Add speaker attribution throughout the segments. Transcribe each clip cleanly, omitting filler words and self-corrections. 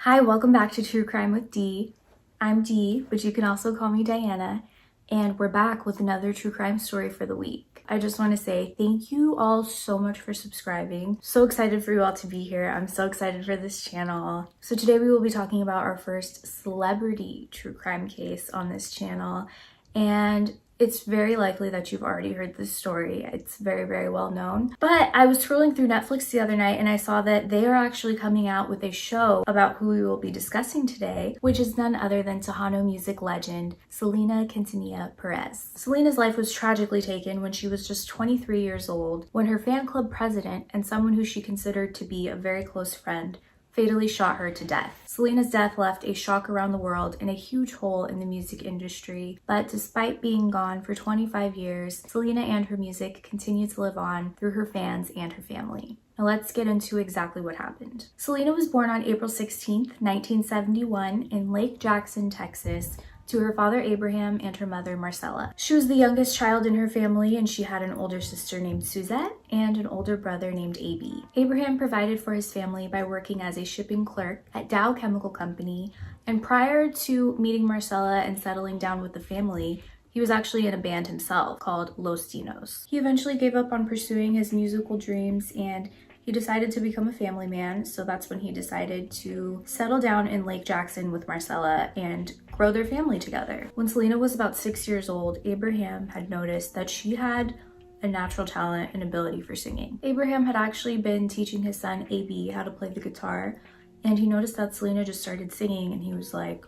Speaker 1: Hi, welcome back to True Crime with Dee. I'm Dee, but you can also call me Diana, and we're back with another true crime story for the week. I just want to say thank you all so much for subscribing. So excited for you all to be here. I'm so excited for this channel. So today we will be talking about our first celebrity true crime case on this channel, and it's very likely that you've already heard this story. It's very, very well known. But I was scrolling through Netflix the other night and I saw that they are actually coming out with a show about who we will be discussing today, which is none other than Tejano music legend Selena Quintanilla Pérez. Selena's life was tragically taken when she was just 23 years old, when her fan club president and someone who she considered to be a very close friend fatally shot her to death. Selena's death left a shock around the world and a huge hole in the music industry, but despite being gone for 25 years, Selena and her music continue to live on through her fans and her family. Now let's get into exactly what happened. Selena was born on April 16th, 1971 in Lake Jackson, Texas, to her father Abraham and her mother Marcella. She was the youngest child in her family, and she had an older sister named Suzette and an older brother named AB. Abraham provided for his family by working as a shipping clerk at Dow Chemical Company, and prior to meeting Marcella and settling down with the family, he was actually in a band himself called Los Dinos. He eventually gave up on pursuing his musical dreams and he decided to become a family man, so that's when he decided to settle down in Lake Jackson with Marcella and grow their family together. When Selena was about 6 years old, Abraham had noticed that she had a natural talent and ability for singing. Abraham had actually been teaching his son AB how to play the guitar, and he noticed that Selena just started singing and he was like,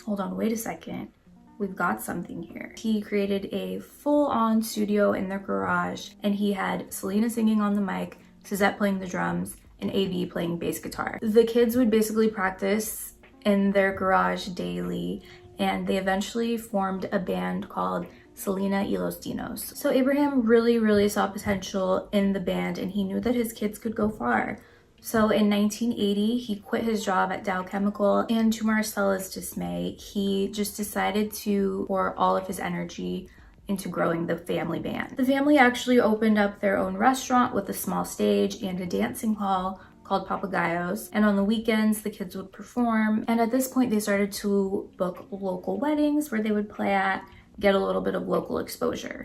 Speaker 1: hold on, wait a second. We've got something here. He created a full-on studio in their garage, and he had Selena singing on the mic, Suzette playing the drums, and AB playing bass guitar. The kids would basically practice in their garage daily, and they eventually formed a band called Selena y Los Dinos. So Abraham really saw potential in the band, and he knew that his kids could go far. So in 1980, he quit his job at Dow Chemical, and to Marcella's dismay, he just decided to pour all of his energy into growing the family band. The family actually opened up their own restaurant with a small stage and a dancing hall called Papagayos, and on the weekends the kids would perform, and at this point they started to book local weddings where they would play at, get a little bit of local exposure.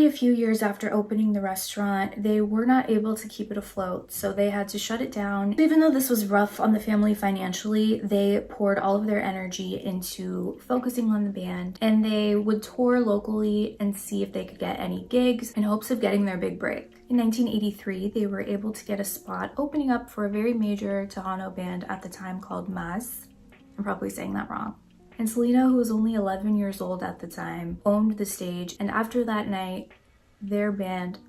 Speaker 1: A few years after opening the restaurant, they were not able to keep it afloat, so they had to shut it down. Even though this was rough on the family financially, they poured all of their energy into focusing on the band, and they would tour locally and see if they could get any gigs in hopes of getting their big break. In 1983, they were able to get a spot opening up for a very major Tejano band at the time called Mas. I'm probably saying that wrong. And Selena, who was only 11 years old at the time, owned the stage, and after that night, their band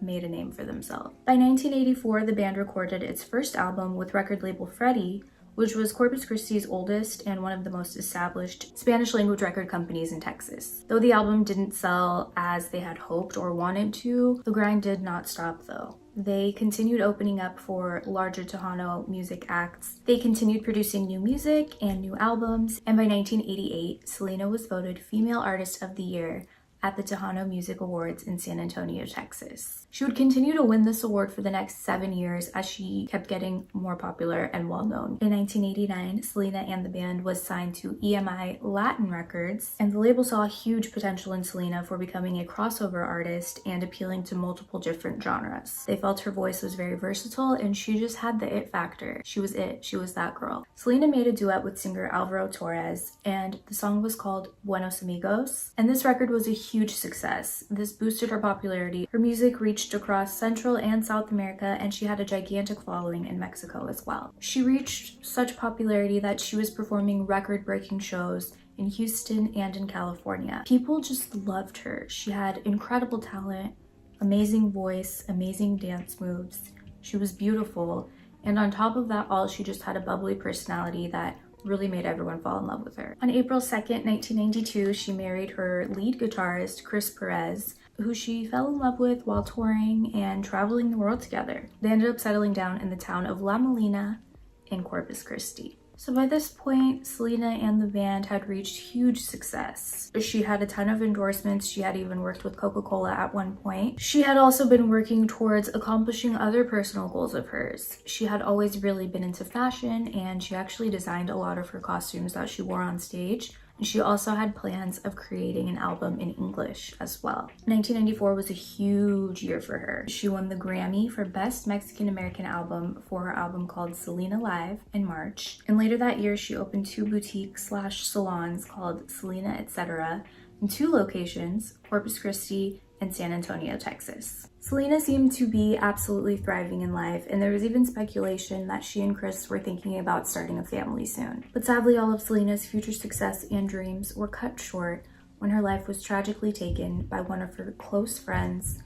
Speaker 1: made a name for themselves. By 1984, the band recorded its first album with record label Freddie, which was Corpus Christi's oldest and one of the most established Spanish language record companies in Texas. Though the album didn't sell as they had hoped or wanted to, the grind did not stop though. They continued opening up for larger Tejano music acts. They continued producing new music and new albums, and by 1988, Selena was voted Female Artist of the Year at the Tejano Music Awards in San Antonio, Texas. She would continue to win this award for the next 7 years as she kept getting more popular and well-known. In 1989, Selena and the band was signed to EMI Latin Records, and the label saw huge potential in Selena for becoming a crossover artist and appealing to multiple different genres. They felt her voice was very versatile, and she just had the it factor. She was it. She was that girl. Selena made a duet with singer Alvaro Torres, and the song was called Buenos Amigos, and this record was a huge success. This boosted her popularity. Her music reached across Central and South America, and she had a gigantic following in Mexico as well. She reached such popularity that she was performing record-breaking shows in Houston and in California. People just loved her. She had incredible talent, amazing voice, amazing dance moves. She was beautiful, And on top of that all, she just had a bubbly personality that really made everyone fall in love with her. On April 2nd, 1992, she married her lead guitarist, Chris Perez, who she fell in love with while touring and traveling the world together. They ended up settling down in the town of La Molina in Corpus Christi. So by this point, Selena and the band had reached huge success. She had a ton of endorsements. She had even worked with Coca-Cola at one point. She had also been working towards accomplishing other personal goals of hers. She had always really been into fashion, and she actually designed a lot of her costumes that she wore on stage. And she also had plans of creating an album in English as well. 1994 was a huge year for her. She won the Grammy for Best Mexican American Album for her album called Selena Live in March. And later that year, she opened 2 boutique/salons called Selena Etc. in 2 locations, Corpus Christi and San Antonio, Texas. Selena seemed to be absolutely thriving in life, and there was even speculation that she and Chris were thinking about starting a family soon. But sadly, all of Selena's future success and dreams were cut short when her life was tragically taken by one of her close friends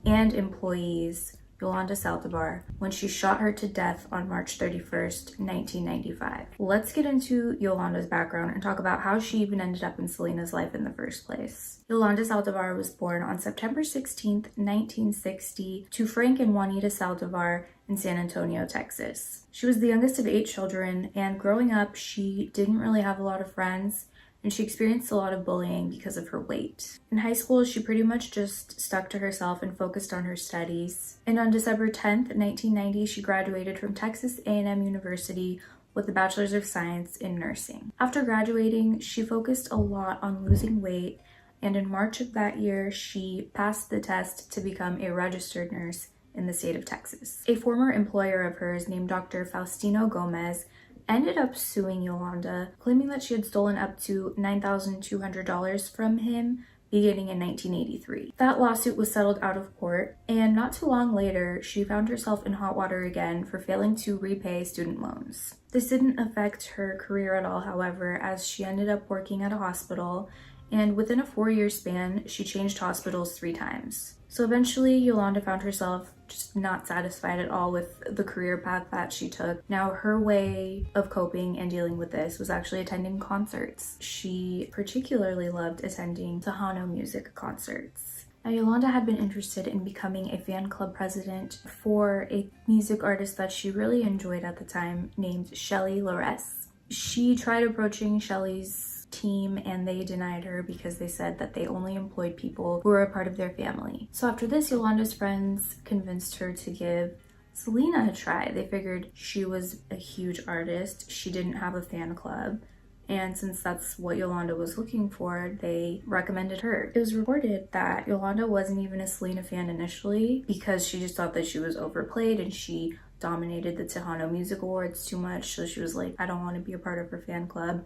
Speaker 1: and employees, Yolanda Saldívar, when she shot her to death on March 31st, 1995. Let's get into Yolanda's background and talk about how she even ended up in Selena's life in the first place. Yolanda Saldívar was born on September 16th, 1960 to Frank and Juanita Saldívar in San Antonio, Texas. She was the youngest of 8 children, and growing up, she didn't really have a lot of friends, and she experienced a lot of bullying because of her weight. In high school, she pretty much just stuck to herself and focused on her studies. And on December 10th, 1990, she graduated from Texas A&M University with a Bachelor's of Science in Nursing. After graduating, she focused a lot on losing weight, and in March of that year, she passed the test to become a registered nurse in the state of Texas. A former employer of hers named Dr. Faustino Gomez ended up suing Yolanda, claiming that she had stolen up to $9,200 from him beginning in 1983. That lawsuit was settled out of court, and not too long later, she found herself in hot water again for failing to repay student loans. This didn't affect her career at all, however, as she ended up working at a hospital, and within a 4-year span, she changed hospitals 3 times. So eventually, Yolanda found herself just not satisfied at all with the career path that she took. Now, her way of coping and dealing with this was actually attending concerts. She particularly loved attending Tejano music concerts. Now, Yolanda had been interested in becoming a fan club president for a music artist that she really enjoyed at the time named Shelly Lores. She tried approaching Shelly's team, and they denied her because they said that they only employed people who were a part of their family. So after this, Yolanda's friends convinced her to give Selena a try. They figured she was a huge artist, she didn't have a fan club, and since that's what Yolanda was looking for, they recommended her. It was reported that Yolanda wasn't even a Selena fan initially because she just thought that she was overplayed and she dominated the Tejano Music Awards too much, so she was like, I don't want to be a part of her fan club.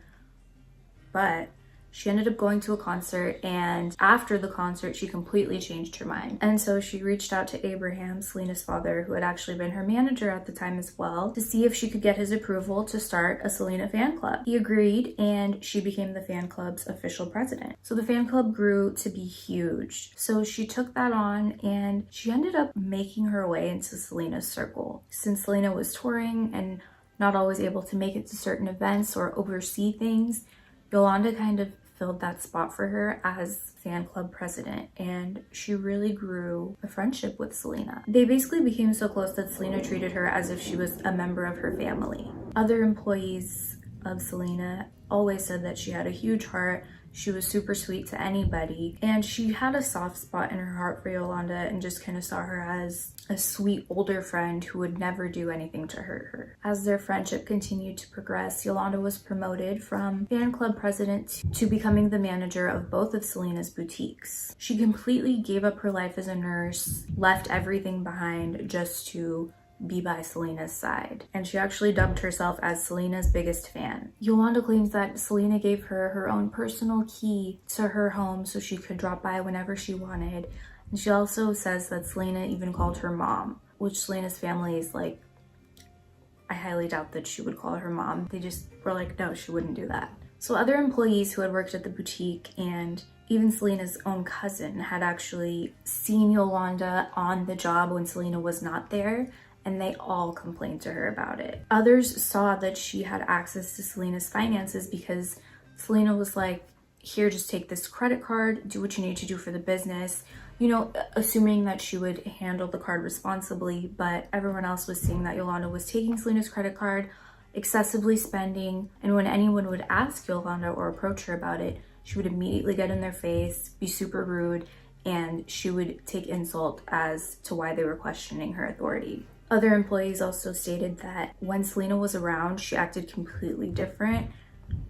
Speaker 1: But she ended up going to a concert, and after the concert, she completely changed her mind. And so she reached out to Abraham, Selena's father, who had actually been her manager at the time as well, to see if she could get his approval to start a Selena fan club. He agreed, and she became the fan club's official president. So the fan club grew to be huge. So she took that on, and she ended up making her way into Selena's circle. Since Selena was touring and not always able to make it to certain events or oversee things, Yolanda kind of filled that spot for her as fan club president, and she really grew a friendship with Selena. They basically became so close that Selena treated her as if she was a member of her family. Other employees of Selena always said that she had a huge heart, she was super sweet to anybody, and she had a soft spot in her heart for Yolanda and just kind of saw her as a sweet older friend who would never do anything to hurt her. As their friendship continued to progress, Yolanda was promoted from fan club president to becoming the manager of both of Selena's boutiques. She completely gave up her life as a nurse, left everything behind just to be by Selena's side, and she actually dubbed herself as Selena's biggest fan. Yolanda claims that Selena gave her her own personal key to her home so she could drop by whenever she wanted, and she also says that Selena even called her mom, which Selena's family is like, I highly doubt that she would call her mom. They just were like, no, she wouldn't do that. So other employees who had worked at the boutique and even Selena's own cousin had actually seen Yolanda on the job when Selena was not there, and they all complained to her about it. Others saw that she had access to Selena's finances because Selena was like, here, just take this credit card, do what you need to do for the business, you know, assuming that she would handle the card responsibly. But everyone else was seeing that Yolanda was taking Selena's credit card, excessively spending, and when anyone would ask Yolanda or approach her about it, she would immediately get in their face, be super rude, and she would take insult as to why they were questioning her authority. Other employees also stated that when Selena was around, she acted completely different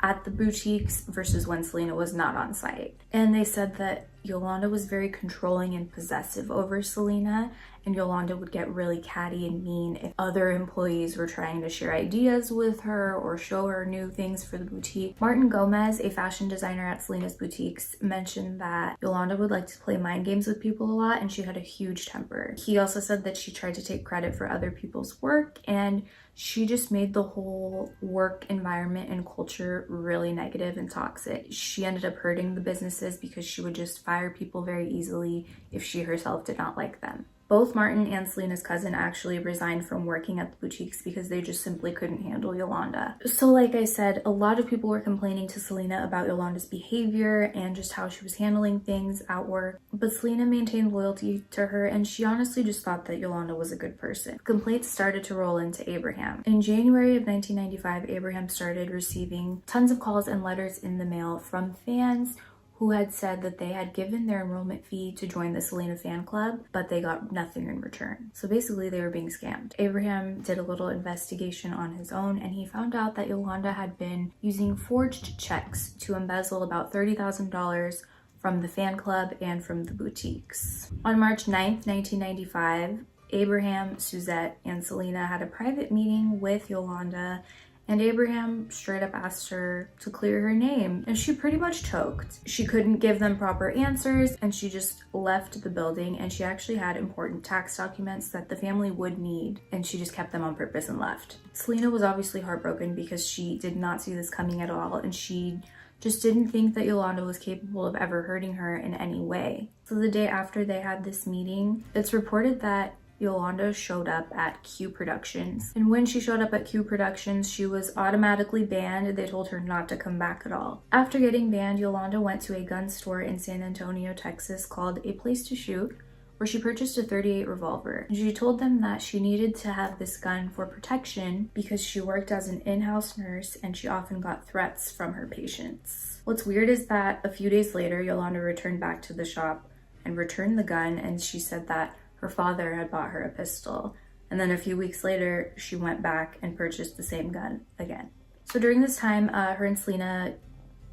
Speaker 1: at the boutiques versus when Selena was not on site. And they said that Yolanda was very controlling and possessive over Selena, and Yolanda would get really catty and mean if other employees were trying to share ideas with her or show her new things for the boutique. Martin Gomez, a fashion designer at Selena's boutiques, mentioned that Yolanda would like to play mind games with people a lot, and she had a huge temper. He also said that she tried to take credit for other people's work, and she just made the whole work environment and culture really negative and toxic. She ended up hurting the businesses because she would just fire people very easily if she herself did not like them. Both Martin and Selena's cousin actually resigned from working at the boutiques because they just simply couldn't handle Yolanda. So like I said, a lot of people were complaining to Selena about Yolanda's behavior and just how she was handling things at work. But Selena maintained loyalty to her, and she honestly just thought that Yolanda was a good person. Complaints started to roll into Abraham. In January of 1995, Abraham started receiving tons of calls and letters in the mail from fans who had said that they had given their enrollment fee to join the Selena fan club, but they got nothing in return. So basically they were being scammed. Abraham did a little investigation on his own, and he found out that Yolanda had been using forged checks to embezzle about $30,000 from the fan club and from the boutiques. On March 9th, 1995, Abraham, Suzette, and Selena had a private meeting with Yolanda, and Abraham straight up asked her to clear her name, and she pretty much choked. She couldn't give them proper answers, and she just left the building, and she actually had important tax documents that the family would need, and she just kept them on purpose and left. Selena was obviously heartbroken because she did not see this coming at all, and she just didn't think that Yolanda was capable of ever hurting her in any way. So the day after they had this meeting, it's reported that Yolanda showed up at Q Productions. And when she showed up at Q Productions, she was automatically banned. They told her not to come back at all. After getting banned, Yolanda went to a gun store in San Antonio, Texas called A Place to Shoot, where she purchased a .38 revolver. And she told them that she needed to have this gun for protection because she worked as an in-house nurse and she often got threats from her patients. What's weird is that a few days later, Yolanda returned back to the shop and returned the gun, and she said that her father had bought her a pistol. And then a few weeks later, she went back and purchased the same gun again. So during this time, her and Selena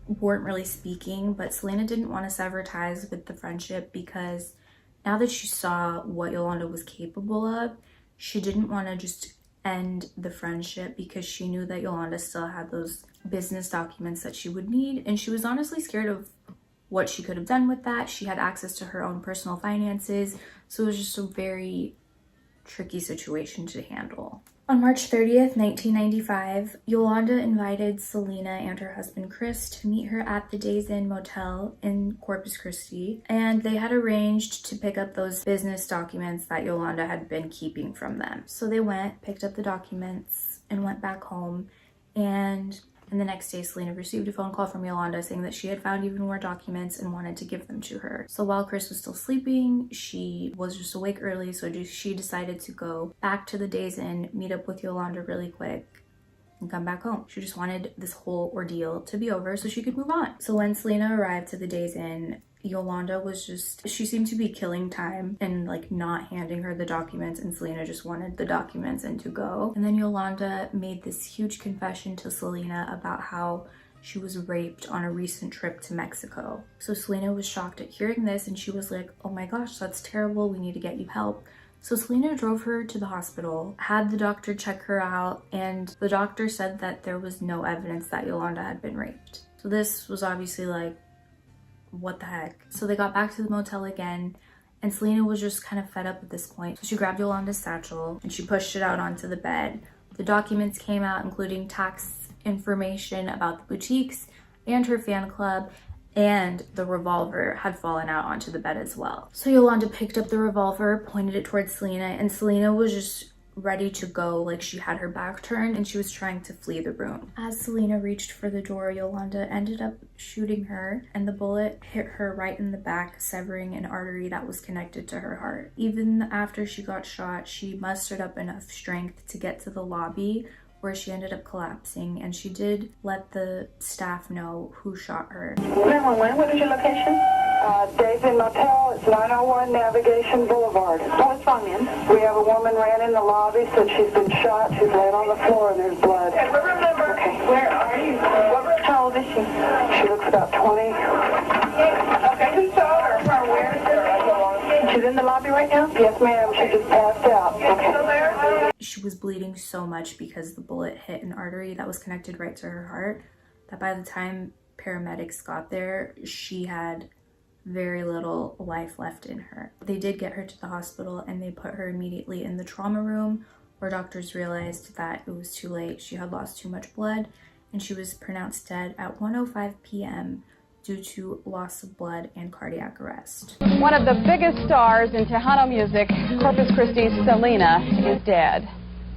Speaker 1: weren't really speaking, but Selena didn't want to sever ties with the friendship because now that she saw what Yolanda was capable of, she didn't want to just end the friendship because she knew that Yolanda still had those business documents that she would need, and she was honestly scared of what she could have done with that. She had access to her own personal finances, so it was just a very tricky situation to handle. On March 30th, 1995, Yolanda invited Selena and her husband Chris to meet her at the Days Inn Motel in Corpus Christi, and they had arranged to pick up those business documents that Yolanda had been keeping from them. So they went, picked up the documents, and went back home, and the next day, Selena received a phone call from Yolanda saying that she had found even more documents and wanted to give them to her. So while Chris was still sleeping, she was just awake early, so she decided to go back to the Days Inn, meet up with Yolanda really quick, and come back home. She just wanted this whole ordeal to be over so she could move on. So when Selena arrived to the Days Inn, Yolanda was she seemed to be killing time and like not handing her the documents, and Selena just wanted the documents and to go. And then Yolanda made this huge confession to Selena about how she was raped on a recent trip to Mexico. So Selena was shocked at hearing this, and she was like, oh my gosh, that's terrible, we need to get you help. So Selena drove her to the hospital, had the doctor check her out, and the doctor said that there was no evidence that Yolanda had been raped. So this was obviously like, what the heck? So they got back to the motel again, and Selena was just kind of fed up at this point. So she grabbed Yolanda's satchel and she pushed it out onto the bed. The documents came out, including tax information about the boutiques and her fan club, and the revolver had fallen out onto the bed as well. So Yolanda picked up the revolver, pointed it towards Selena, and Selena was just ready to go, like she had her back turned and she was trying to flee the room. As Selena reached for the door, Yolanda ended up shooting her, and the bullet hit her right in the back, severing an artery that was connected to her heart. Even after she got shot, she mustered up enough strength to get to the lobby, where she ended up collapsing, and she did let the staff know who shot her.
Speaker 2: 911, what is your location? Daisy Motel, it's 901 Navigation Boulevard. What's wrong, ma'am? We have a woman ran in the lobby, said she's been shot. She's laying on the floor and there's blood. Okay, remember. Okay. Where are you? How old is she? She looks about 20. Okay, who saw her? Where? She's in the lobby right now? Yes, ma'am. She just passed out. Okay.
Speaker 1: She was bleeding so much because the bullet hit an artery that was connected right to her heart, that by the time paramedics got there, she had very little life left in her. They did get her to the hospital and they put her immediately in the trauma room, where doctors realized that it was too late. She had lost too much blood and she was pronounced dead at 1:05 p.m. due to loss of blood and cardiac arrest.
Speaker 3: One of the biggest stars in Tejano music, Corpus Christi's Selena, is dead.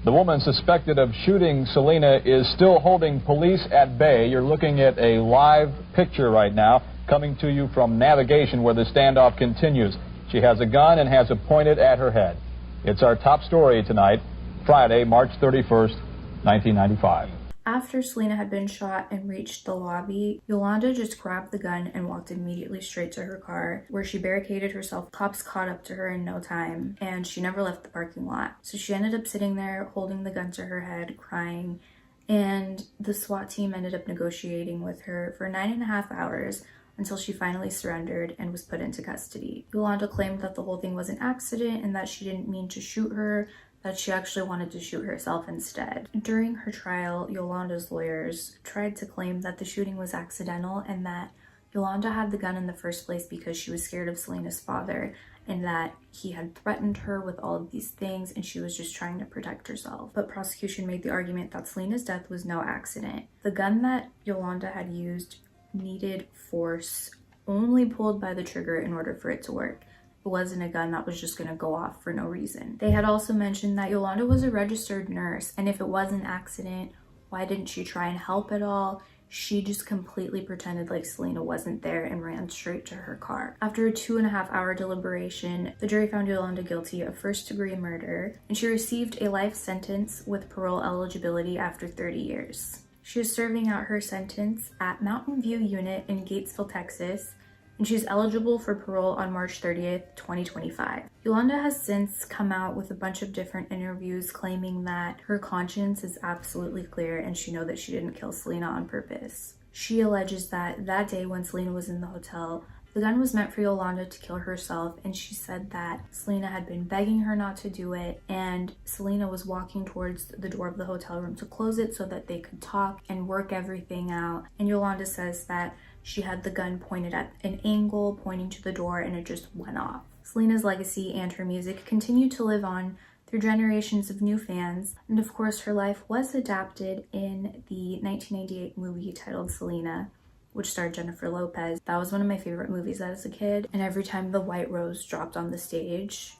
Speaker 4: The woman suspected of shooting Selena is still holding police at bay. You're looking at a live picture right now, coming to you from Navigation, where the standoff continues. She has a gun and has it pointed at her head. It's our top story tonight, Friday, March 31st, 1995.
Speaker 1: After Selena had been shot and reached the lobby, Yolanda just grabbed the gun and walked immediately straight to her car, where she barricaded herself. Cops caught up to her in no time, and she never left the parking lot. So she ended up sitting there holding the gun to her head, crying, and the SWAT team ended up negotiating with her for 9.5 hours until she finally surrendered and was put into custody. Yolanda claimed that the whole thing was an accident and that she didn't mean to shoot her, that she actually wanted to shoot herself instead. During her trial, Yolanda's lawyers tried to claim that the shooting was accidental and that Yolanda had the gun in the first place because she was scared of Selena's father and that he had threatened her with all of these things and she was just trying to protect herself. But prosecution made the argument that Selena's death was no accident. The gun that Yolanda had used needed force only pulled by the trigger in order for it to work. It wasn't a gun that was just going to go off for no reason. They had also mentioned that Yolanda was a registered nurse, and if it was an accident, why didn't she try and help at all? She just completely pretended like Selena wasn't there and ran straight to her car. After a 2.5-hour deliberation, the jury found Yolanda guilty of first-degree murder, and she received a life sentence with parole eligibility after 30 years. She is serving out her sentence at Mountain View Unit in Gatesville, Texas, and she's eligible for parole on March 30th, 2025. Yolanda has since come out with a bunch of different interviews claiming that her conscience is absolutely clear and she knows that she didn't kill Selena on purpose. She alleges that that day when Selena was in the hotel, the gun was meant for Yolanda to kill herself, and she said that Selena had been begging her not to do it, and Selena was walking towards the door of the hotel room to close it so that they could talk and work everything out. And Yolanda says that she had the gun pointed at an angle, pointing to the door, and it just went off. Selena's legacy and her music continue to live on through generations of new fans, and of course her life was adapted in the 1998 movie titled Selena, which starred Jennifer Lopez. That was one of my favorite movies as a kid, and every time the white rose dropped on the stage,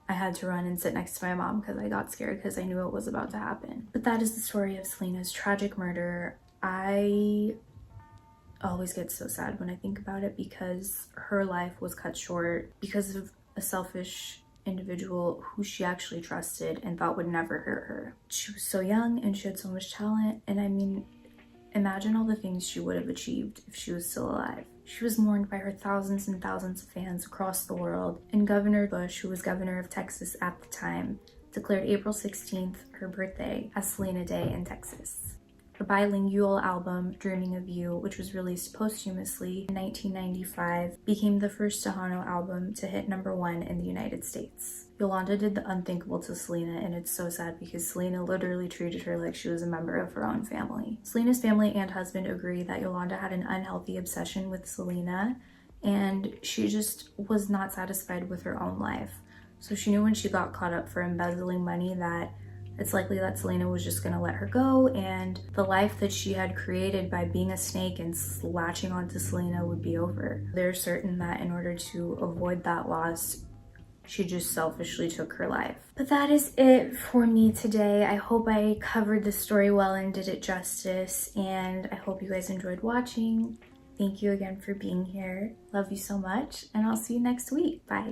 Speaker 1: I had to run and sit next to my mom because I got scared because I knew it was about to happen. But that is the story of Selena's tragic murder. I always get so sad when I think about it because her life was cut short because of a selfish individual who she actually trusted and thought would never hurt her. She was so young and she had so much talent, and I mean, imagine all the things she would have achieved if she was still alive. She was mourned by her thousands and thousands of fans across the world, and Governor Bush, who was governor of Texas at the time, declared April 16th, her birthday, as Selena Day in Texas. Her bilingual album, Dreaming of You, which was released posthumously in 1995, became the first Tejano album to hit #1 in the United States. Yolanda did the unthinkable to Selena, and it's so sad because Selena literally treated her like she was a member of her own family. Selena's family and husband agree that Yolanda had an unhealthy obsession with Selena, and she just was not satisfied with her own life. So she knew when she got caught up for embezzling money that it's likely that Selena was just going to let her go, and the life that she had created by being a snake and latching onto Selena would be over. They're certain that in order to avoid that loss, she just selfishly took her life. But that is it for me today. I hope I covered the story well and did it justice, and I hope you guys enjoyed watching. Thank you again for being here. Love you so much, and I'll see you next week. Bye.